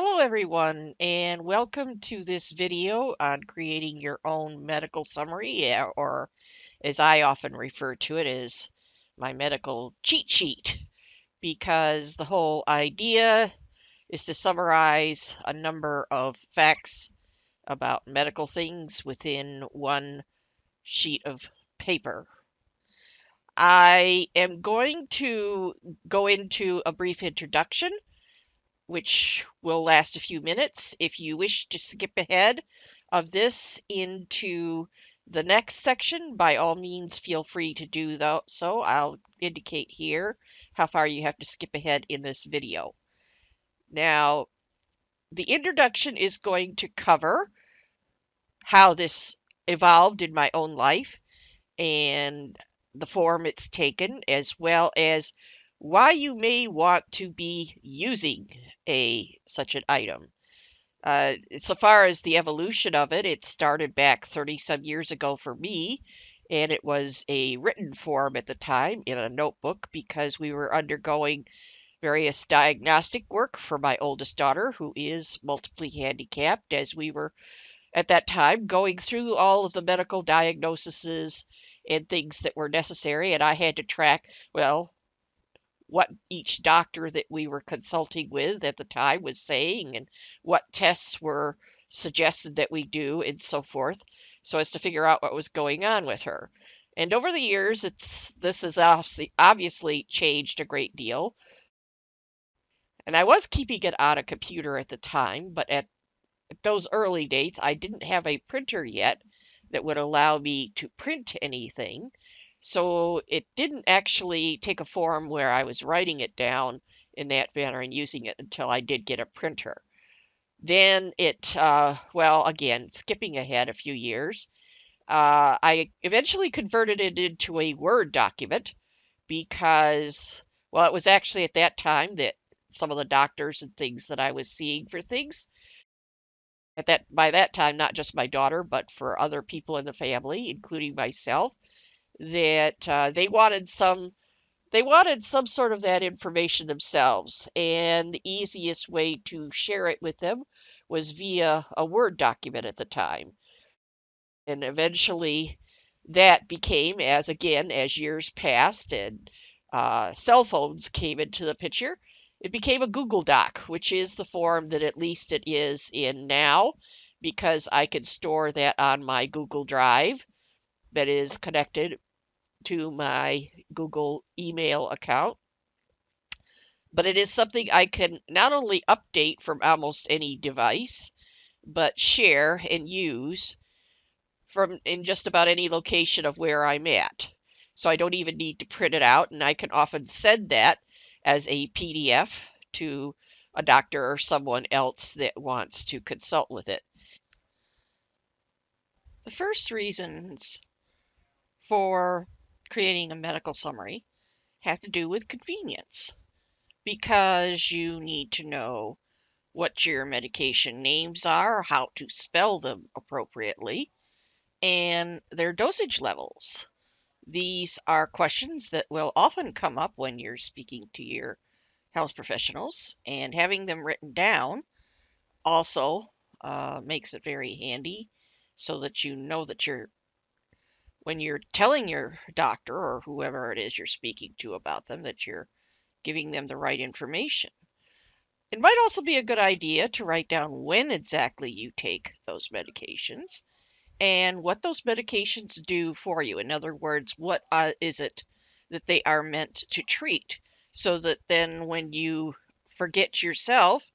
Hello everyone, and welcome to this video on creating your own medical summary, or as I often refer to it as my medical cheat sheet, because the whole idea is to summarize a number of facts about medical things within one sheet of paper. I am going to go into a brief introduction which will last a few minutes. If you wish to skip ahead of this into the next section, by all means, feel free to do so. I'll indicate here how far you have to skip ahead in this video. Now, the introduction is going to cover how this evolved in my own life and the form it's taken, as well as why you may want to be using such an item. So far as the evolution of it, it started back 30 some years ago for me, and it was a written form at the time in a notebook because we were undergoing various diagnostic work for my oldest daughter, who is multiply handicapped, as we were at that time going through all of the medical diagnoses and things that were necessary, and I had to track, well, what each doctor that we were consulting with at the time was saying and what tests were suggested that we do and so forth, so as to figure out what was going on with her. And over the years, this has obviously changed a great deal. And I was keeping it on a computer at the time, but at those early dates, I didn't have a printer yet that would allow me to print anything. So it didn't actually take a form where I was writing it down in that manner and using it until I did get a printer. Then well, again, skipping ahead a few years, I eventually converted it into a Word document because, well, it was actually at that time that some of the doctors and things that I was seeing for things by that time, not just my daughter, but for other people in the family, including myself, that they wanted some sort of that information themselves, and the easiest way to share it with them was via a Word document at the time. And eventually that became, as years passed and cell phones came into the picture, it became a Google Doc, which is the form that at least it is in now, because I can store that on my Google Drive that is connected to my Google email account. But it is something I can not only update from almost any device, but share and use from in just about any location of where I'm at. So I don't even need to print it out, and I can often send that as a PDF to a doctor or someone else that wants to consult with it. The first reasons for creating a medical summary have to do with convenience, because you need to know what your medication names are, how to spell them appropriately, and their dosage levels. These are questions that will often come up when you're speaking to your health professionals, and having them written down also makes it very handy so that you know that when you're telling your doctor or whoever it is you're speaking to about them, that you're giving them the right information. It might also be a good idea to write down when exactly you take those medications and what those medications do for you. In other words, what is it that they are meant to treat? So that then when you forget yourself,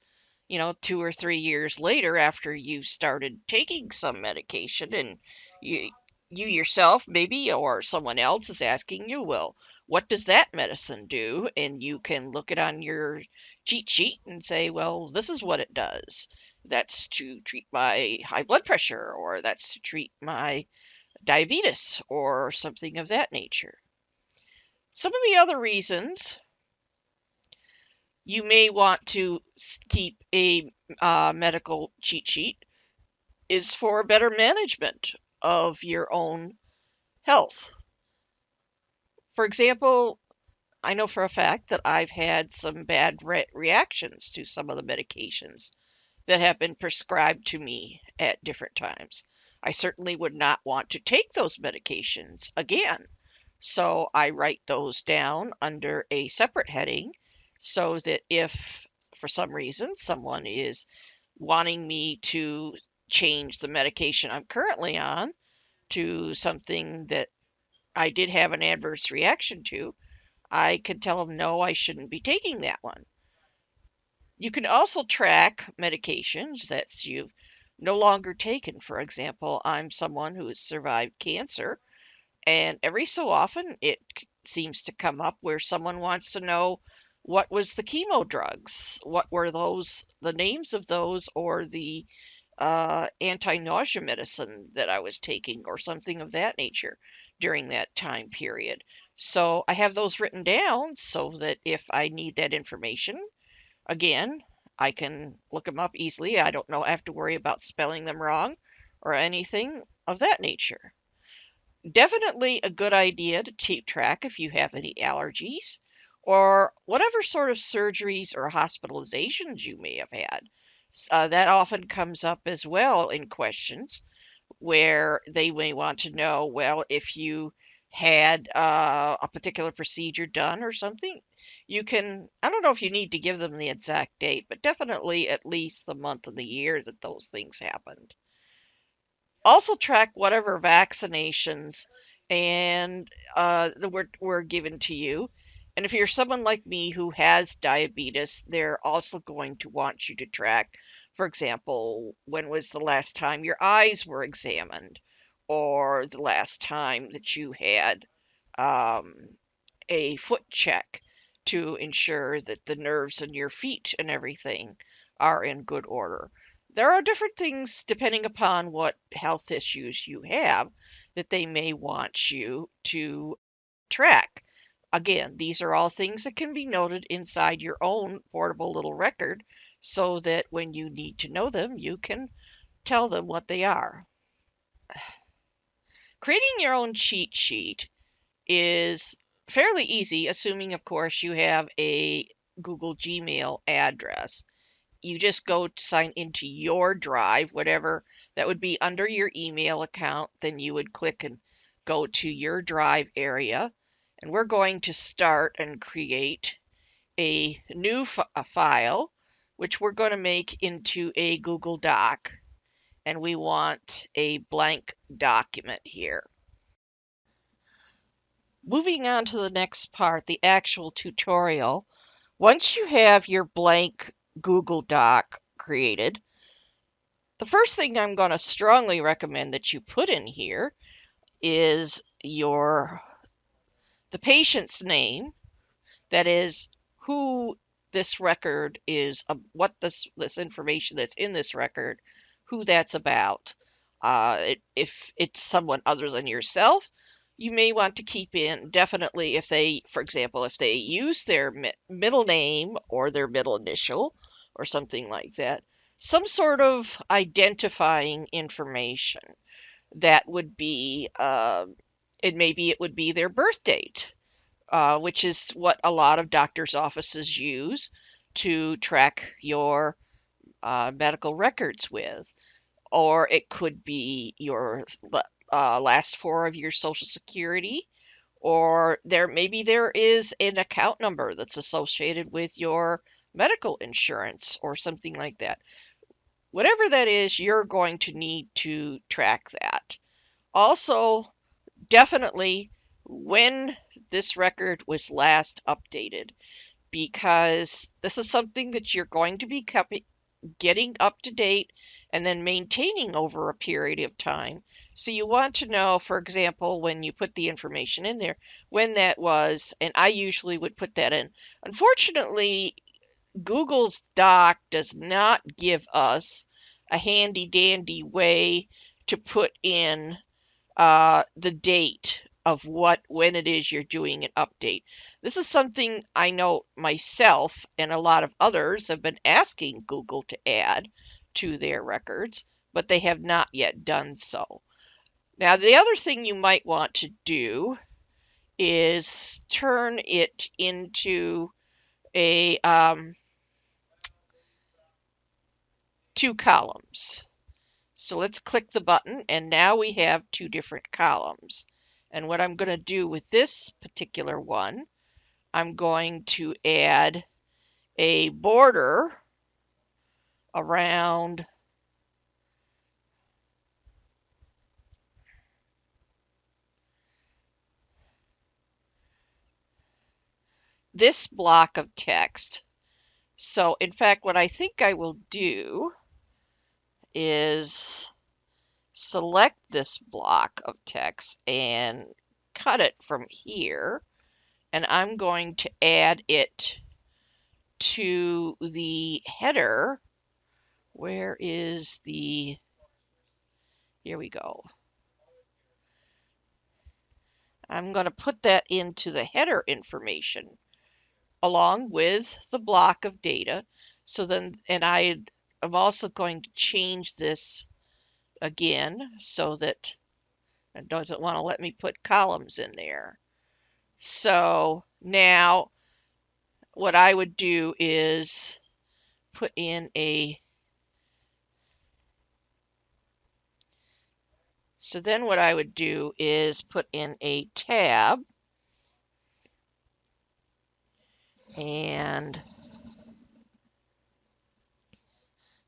2 or 3 years later after you started taking some medication, and you you yourself maybe or someone else is asking you, well, what does that medicine do? And you can look it on your cheat sheet and say, well, this is what it does. That's to treat my high blood pressure, or that's to treat my diabetes, or something of that nature. Some of the other reasons you may want to keep a medical cheat sheet is for better management of your own health. For example, I know for a fact that I've had some bad reactions to some of the medications that have been prescribed to me at different times. I certainly would not want to take those medications again. So I write those down under a separate heading so that if for some reason someone is wanting me to change the medication I'm currently on to something that I did have an adverse reaction to, I could tell them no, I shouldn't be taking that one. You can also track medications that you've no longer taken. For example, I'm someone who has survived cancer, and every so often it seems to come up where someone wants to know what was the chemo drugs, what were those, the names of those, or the anti-nausea medicine that I was taking, or something of that nature during that time period. So I have those written down so that if I need that information, again, I can look them up easily. I don't know, I have to worry about spelling them wrong or anything of that nature. Definitely a good idea to keep track if you have any allergies or whatever sort of surgeries or hospitalizations you may have had. That often comes up as well in questions where they may want to know, well, if you had a particular procedure done or something, you can, I don't know if you need to give them the exact date, but definitely at least the month and the year that those things happened. Also track whatever vaccinations and were given to you. And if you're someone like me who has diabetes, they're also going to want you to track, for example, when was the last time your eyes were examined, or the last time that you had um, a foot check to ensure that the nerves in your feet and everything are in good order. There are different things depending upon what health issues you have that they may want you to track. Again, these are all things that can be noted inside your own portable little record so that when you need to know them, you can tell them what they are. Creating your own cheat sheet is fairly easy, assuming, of course, you have a Google Gmail address. You just go to sign into your drive, whatever that would be under your email account. Then you would click and go to your drive area. And we're going to start and create a new file, which we're going to make into a Google Doc. And we want a blank document here. Moving on to the next part, the actual tutorial. Once you have your blank Google Doc created, the first thing I'm going to strongly recommend that you put in here is the patient's name, that is who this record is, what this information that's in this record, who that's about. If it's someone other than yourself, you may want to keep in, definitely, if they, for example, if they use their middle name or their middle initial or something like that, some sort of identifying information that would be, it would be their birth date, which is what a lot of doctors' offices use to track your medical records with. Or it could be your last four of your social security, or maybe there is an account number that's associated with your medical insurance or something like that. Whatever that is, you're going to need to track that. Also, definitely when this record was last updated, because this is something that you're going to be getting up to date and then maintaining over a period of time. So you want to know, for example, when you put the information in there, when that was, and I usually would put that in. Unfortunately, Google's Doc does not give us a handy dandy way to put in the date of when it is you're doing an update. This is something I know myself and a lot of others have been asking Google to add to their records, but they have not yet done so. Now, the other thing you might want to do is turn it into two columns. So let's click the button, and now we have two different columns. And what I'm going to do with this particular one, I'm going to add a border around this block of text. So in fact, what I think I will do is select this block of text and cut it from here, and I'm going to add it to the header. Where is the, here we go. I'm going to put that into the header information along with the block of data. So then, and I'm also going to change this again so that it doesn't want to let me put columns in there. So now what I would do is put in a, so then what I would do is put in a tab and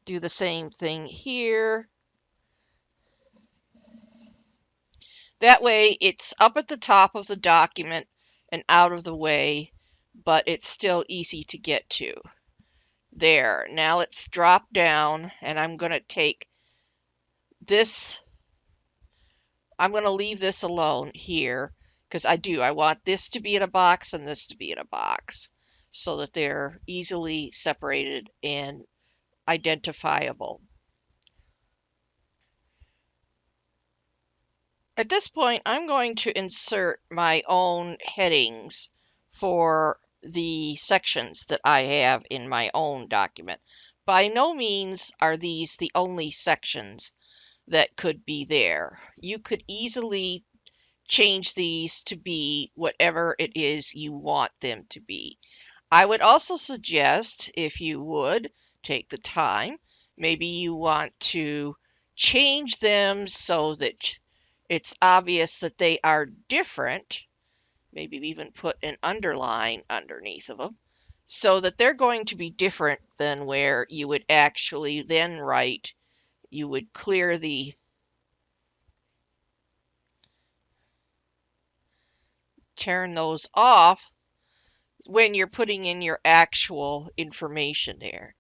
do the same thing here. That way it's up at the top of the document and out of the way, but it's still easy to get to. There, now let's drop down, and I'm going to take this, I'm going to leave this alone here because I want this to be in a box and this to be in a box so that they're easily separated and identifiable. At this point, I'm going to insert my own headings for the sections that I have in my own document. By no means are these the only sections that could be there. You could easily change these to be whatever it is you want them to be. I would also suggest, if you would take the time, maybe you want to change them so that it's obvious that they are different. Maybe even put an underline underneath of them so that they're going to be different than where you would actually then write. You would clear the turn those off when you're putting in your actual information there.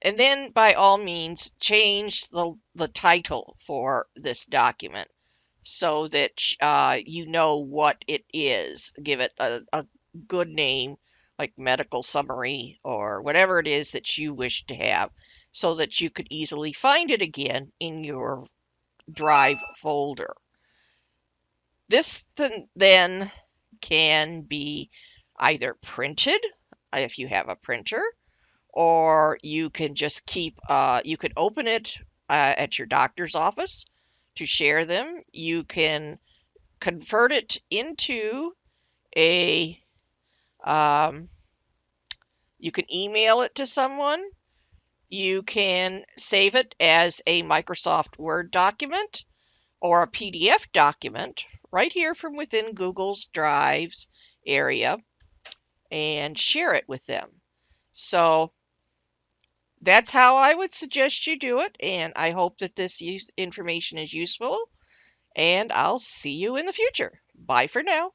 And then by all means, change the title for this document so that you know what it is. Give it a good name like medical summary or whatever it is that you wish to have so that you could easily find it again in your Drive folder. This then can be either printed if you have a printer, or you can just keep, you could open it at your doctor's office to share them. You can convert it into a, you can email it to someone. You can save it as a Microsoft Word document or a PDF document right here from within Google's Drives area and share it with them. So that's how I would suggest you do it, and I hope that this information is useful, and I'll see you in the future. Bye for now.